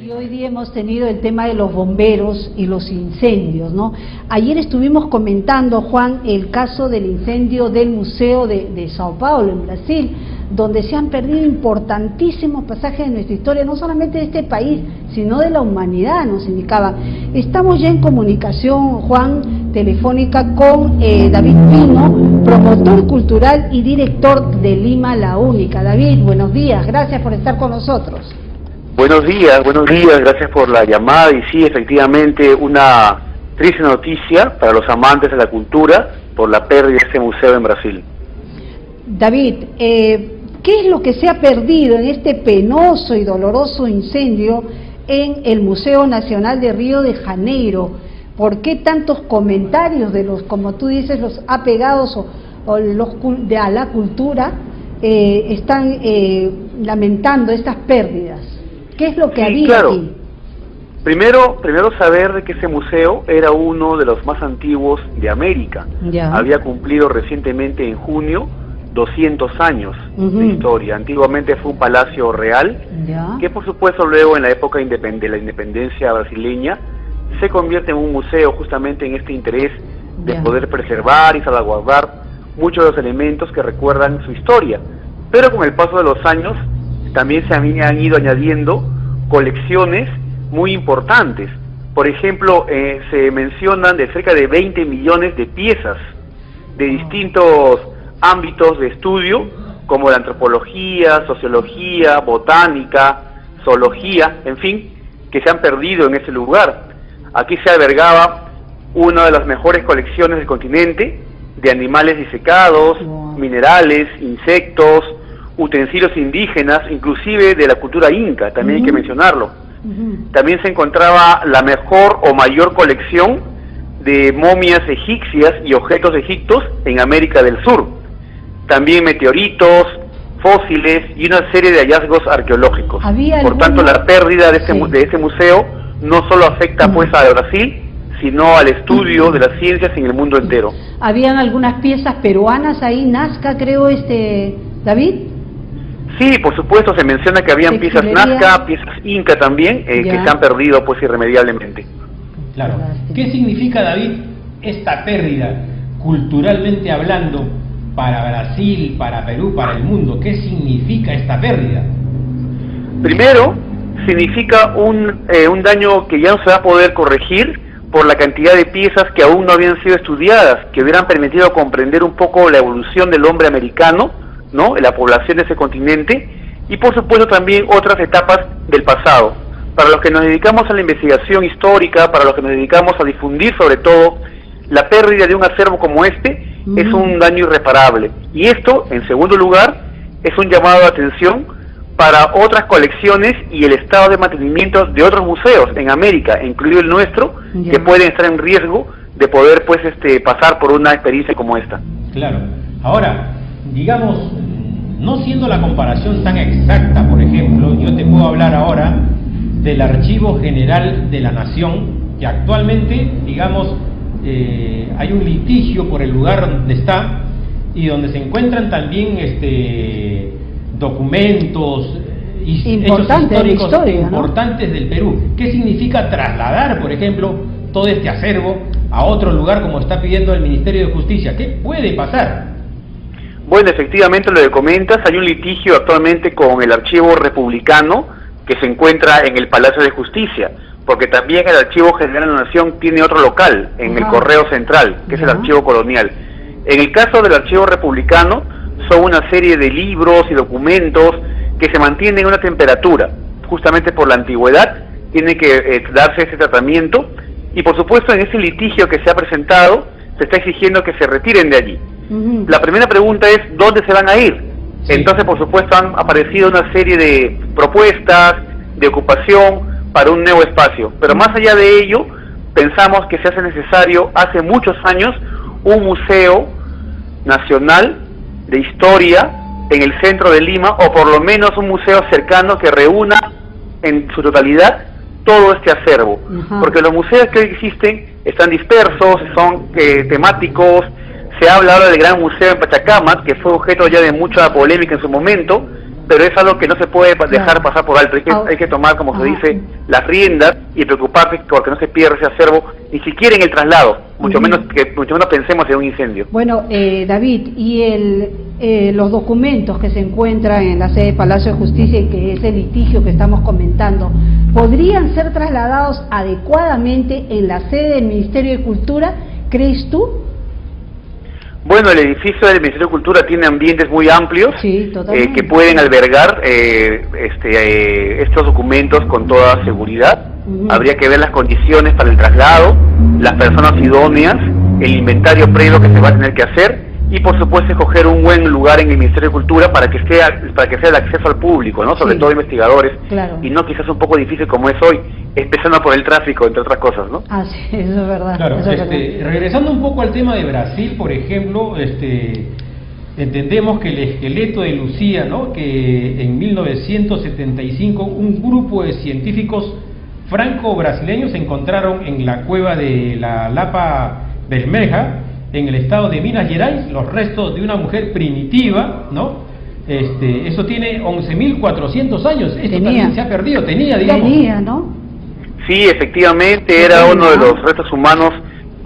Y hoy día hemos tenido el tema de los bomberos y los incendios, ¿no? Ayer estuvimos comentando, Juan, el caso del incendio del Museo de Sao Paulo, en Brasil, donde se han perdido importantísimos pasajes de nuestra historia, no solamente de este país, sino de la humanidad, nos indicaba. Estamos ya en comunicación, Juan, telefónica con David Pino, promotor cultural y director de Lima La Única. David, buenos días, gracias por estar con nosotros. Buenos días, gracias por la llamada. Y sí, efectivamente, una triste noticia para los amantes de la cultura por la pérdida de este museo en Brasil. David, ¿qué es lo que se ha perdido en este penoso y doloroso incendio en el Museo Nacional de Río de Janeiro? ¿Por qué tantos comentarios de los, como tú dices, los apegados o los a la cultura están lamentando estas pérdidas? ¿Qué es lo que había aquí? Primero saber de que ese museo era uno de los más antiguos de América. Había cumplido recientemente en junio 200 años de historia. Antiguamente fue un palacio real, que por supuesto luego en la época de la independencia brasileña se convierte en un museo justamente en este interés de poder preservar y salvaguardar muchos de los elementos que recuerdan su historia. Pero con el paso de los años también se han ido añadiendo colecciones muy importantes. Por ejemplo, se mencionan de cerca de 20 millones de piezas de distintos ámbitos de estudio, como la antropología, sociología, botánica, zoología, en fin, que se han perdido en ese lugar. Aquí se albergaba una de las mejores colecciones del continente, de animales disecados, minerales, insectos, utensilios indígenas, inclusive de la cultura inca, también hay que mencionarlo. También se encontraba la mejor o mayor colección de momias egipcias y objetos egipcios en América del Sur. También meteoritos, fósiles y una serie de hallazgos arqueológicos. Por tanto, la pérdida de este museo no solo afecta pues a Brasil, sino al estudio de las ciencias en el mundo entero. Habían algunas piezas peruanas ahí, Nazca, creo, David. Sí, por supuesto, se menciona que habían piezas Nazca, piezas Inca también, que se han perdido pues irremediablemente. Claro. ¿Qué significa, David, esta pérdida, culturalmente hablando, para Brasil, para Perú, para el mundo? ¿Qué significa esta pérdida? Primero, significa un daño que ya no se va a poder corregir por la cantidad de piezas que aún no habían sido estudiadas, que hubieran permitido comprender un poco la evolución del hombre americano, ¿no?, la población de ese continente, y por supuesto también otras etapas del pasado. Para los que nos dedicamos a la investigación histórica, para los que nos dedicamos a difundir sobre todo, la pérdida de un acervo como este es un daño irreparable. Y esto, en segundo lugar, es un llamado de atención para otras colecciones y el estado de mantenimiento de otros museos en América, incluido el nuestro, que pueden estar en riesgo de poder pues pasar por una experiencia como esta. Claro. Ahora, digamos, no siendo la comparación tan exacta, por ejemplo, yo te puedo hablar ahora del Archivo General de la Nación, que actualmente, digamos, hay un litigio por el lugar donde está y donde se encuentran también documentos importantes, hechos históricos importantes del Perú. ¿Qué significa trasladar, por ejemplo, todo este acervo a otro lugar como está pidiendo el Ministerio de Justicia? ¿Qué puede pasar? Bueno, efectivamente lo que comentas, hay un litigio actualmente con el Archivo Republicano que se encuentra en el Palacio de Justicia, porque también el Archivo General de la Nación tiene otro local en el Correo Central, que es el Archivo Colonial. En el caso del Archivo Republicano, son una serie de libros y documentos que se mantienen en una temperatura, justamente por la antigüedad, tiene que darse ese tratamiento, y por supuesto en ese litigio que se ha presentado, se está exigiendo que se retiren de allí. La primera pregunta es, ¿dónde se van a ir? Entonces, por supuesto, han aparecido una serie de propuestas de ocupación para un nuevo espacio, pero más allá de ello, pensamos que se hace necesario, hace muchos años, un museo nacional de historia en el centro de Lima, o por lo menos un museo cercano que reúna en su totalidad todo este acervo, porque los museos que hoy existen están dispersos, son temáticos. Se habla ahora del Gran Museo en Pachacamac, que fue objeto ya de mucha polémica en su momento, pero es algo que no se puede dejar pasar por alto. Hay que tomar, como se dice, las riendas y preocuparse porque no se pierda ese acervo, ni siquiera en el traslado, mucho menos pensemos en un incendio. Bueno, David, y los documentos que se encuentran en la sede de Palacio de Justicia y que es el litigio que estamos comentando, ¿podrían ser trasladados adecuadamente en la sede del Ministerio de Cultura, crees tú? Bueno, el edificio del Ministerio de Cultura tiene ambientes muy amplios, sí, que pueden albergar estos documentos con toda seguridad. Habría que ver las condiciones para el traslado, las personas idóneas, el inventario previo que se va a tener que hacer y por supuesto escoger un buen lugar en el Ministerio de Cultura para que sea el acceso al público, ¿no? Sobre todo investigadores, y no quizás un poco difícil como es hoy, empezando por el tráfico, entre otras cosas, ¿no? Ah, sí, eso es verdad. Claro, eso es verdad. Regresando un poco al tema de Brasil, por ejemplo, entendemos que el esqueleto de Lucía, ¿no? Que en 1975 un grupo de científicos franco-brasileños encontraron en la cueva de la Lapa Bermeja, en el estado de Minas Gerais, los restos de una mujer primitiva, ¿no? Eso tiene 11.400 años. Esto también se ha perdido, digamos. Tenía, ¿no? Sí, efectivamente, era uno de los restos humanos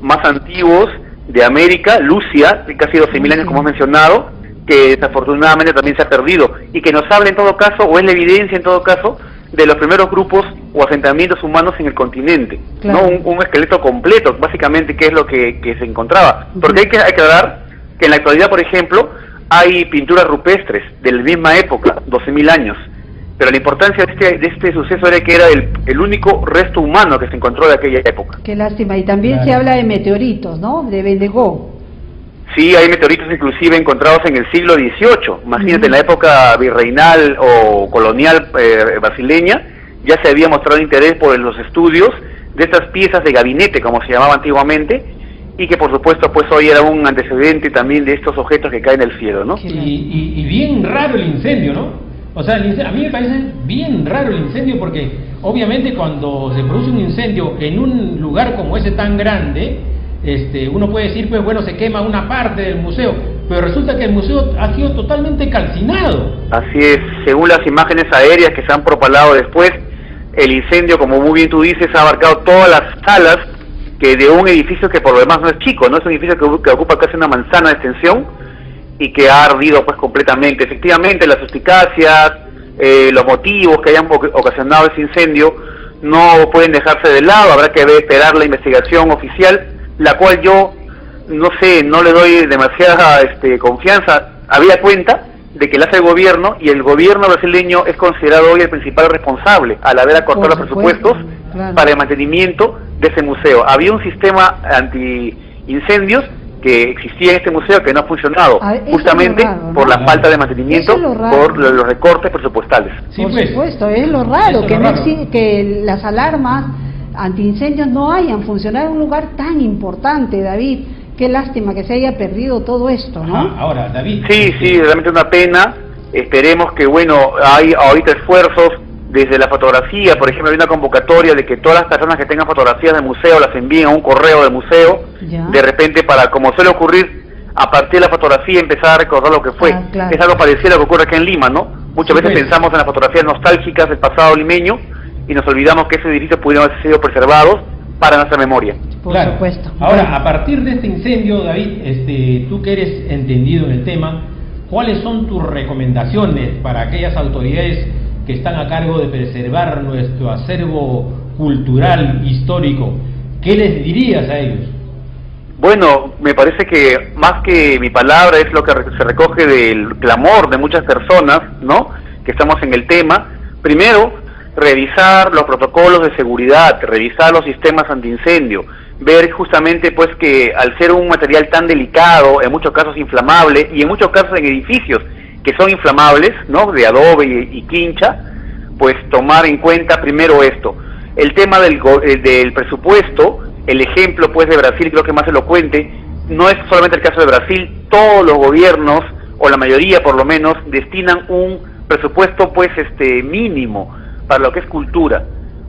más antiguos de América, Lucia, de casi 12.000 años, como has mencionado, que desafortunadamente también se ha perdido, y que nos habla en todo caso, o es la evidencia en todo caso, de los primeros grupos o asentamientos humanos en el continente, ¿no? Un esqueleto completo, básicamente, que es lo que se encontraba. Porque hay que aclarar que en la actualidad, por ejemplo, hay pinturas rupestres de la misma época, 12.000 años, pero la importancia de este suceso era que era el único resto humano que se encontró de aquella época. Qué lástima, y también se habla de meteoritos, ¿no? De Bendigo. Sí, hay meteoritos inclusive encontrados en el siglo XVIII, imagínate, en la época virreinal o colonial brasileña, ya se había mostrado interés por los estudios de estas piezas de gabinete, como se llamaba antiguamente, y que por supuesto pues hoy era un antecedente también de estos objetos que caen del cielo, ¿no? Y bien raro el incendio, ¿no? O sea, a mí me parece bien raro el incendio porque obviamente cuando se produce un incendio en un lugar como ese tan grande, uno puede decir, pues bueno, se quema una parte del museo, pero resulta que el museo ha sido totalmente calcinado. Así es, según las imágenes aéreas que se han propalado después, el incendio, como muy bien tú dices, ha abarcado todas las salas que de un edificio que por lo demás no es chico, no es un edificio que ocupa casi una manzana de extensión y que ha ardido pues completamente. Efectivamente, las suspicacias, los motivos que hayan ocasionado ese incendio no pueden dejarse de lado, habrá que esperar la investigación oficial, la cual yo no sé, no le doy demasiada confianza, habida cuenta de que la hace el gobierno, y el gobierno brasileño es considerado hoy el principal responsable al haber acortado los presupuestos para el mantenimiento de ese museo. Había un sistema anti-incendios que existía en este museo que no ha funcionado, justamente por la falta de mantenimiento, por los recortes presupuestales. Sí, por supuesto, es lo raro, que las alarmas antiincendios no hayan funcionado en un lugar tan importante, David. Qué lástima que se haya perdido todo esto, ¿no? Ahora, David. Sí, realmente una pena. Esperemos que, bueno, hay ahorita esfuerzos desde la fotografía. Por ejemplo, hay una convocatoria de que todas las personas que tengan fotografías del museo las envíen a un correo del museo. De repente, para, como suele ocurrir, a partir de la fotografía empezar a recordar lo que fue. Es algo parecido a lo que ocurre acá en Lima, ¿no? Muchas veces pensamos en las fotografías nostálgicas del pasado limeño y nos olvidamos que esos edificios pudieron haber sido preservados para nuestra memoria. Por supuesto. Ahora, a partir de este incendio, David, tú que eres entendido en el tema, ¿cuáles son tus recomendaciones para aquellas autoridades que están a cargo de preservar nuestro acervo cultural, histórico? ¿Qué les dirías a ellos? Bueno, me parece que más que mi palabra es lo que se recoge del clamor de muchas personas, ¿no?, que estamos en el tema. Primero, revisar los protocolos de seguridad, revisar los sistemas antiincendio, ver justamente pues que al ser un material tan delicado, en muchos casos inflamable, y en muchos casos en edificios que son inflamables, ¿no?, de adobe y quincha, pues tomar en cuenta primero esto. El tema del presupuesto, el ejemplo pues de Brasil creo que más elocuente, no es solamente el caso de Brasil, todos los gobiernos, o la mayoría por lo menos, destinan un presupuesto pues mínimo para lo que es cultura.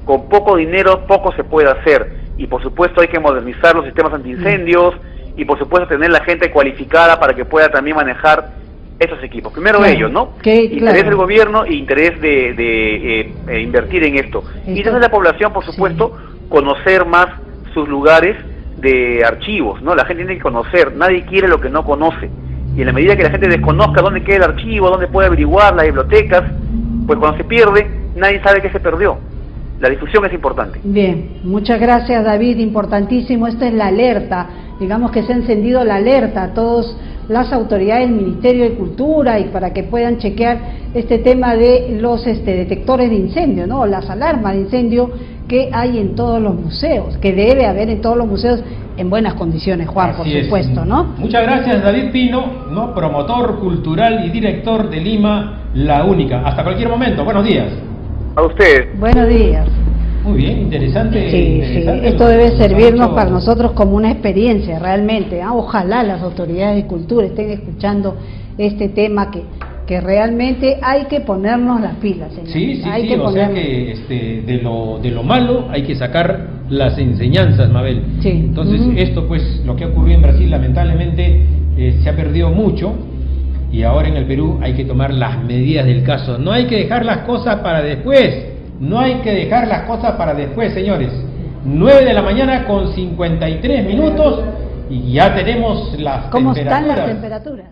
Con poco dinero poco se puede hacer, y por supuesto hay que modernizar los sistemas antiincendios, y por supuesto tener la gente cualificada para que pueda también manejar esos equipos. Primero claro, ellos, ¿no? Interés claro. del gobierno e interés de invertir en esto. Y entonces la población, por supuesto, conocer más sus lugares de archivos, ¿no? La gente tiene que conocer, nadie quiere lo que no conoce. Y en la medida que la gente desconozca dónde queda el archivo, dónde puede averiguar las bibliotecas, pues cuando se pierde, nadie sabe que se perdió. La difusión es importante. Bien, muchas gracias, David, importantísimo. Esta es la alerta, digamos que se ha encendido la alerta a todas las autoridades del Ministerio de Cultura y para que puedan chequear este tema de los detectores de incendio, ¿no? Las alarmas de incendio que hay en todos los museos, que debe haber en todos los museos en buenas condiciones, Juan, por supuesto, ¿no? Muchas gracias, David Pino, ¿no? Promotor cultural y director de Lima, La Única. Hasta cualquier momento, buenos días. A ustedes. Buenos días. Muy bien, interesante. Sí, esto debe servirnos para nosotros como una experiencia realmente. Ojalá las autoridades de cultura estén escuchando este tema que realmente hay que ponernos las pilas. Sí, o sea que de lo malo hay que sacar las enseñanzas, Mabel. Sí. Entonces esto pues, lo que ha ocurrido en Brasil lamentablemente se ha perdido mucho y ahora en el Perú hay que tomar las medidas del caso. No hay que dejar las cosas para después. No hay que dejar las cosas para después, señores. 9 de la mañana con 53 minutos y ya tenemos las temperaturas. ¿Cómo están las temperaturas?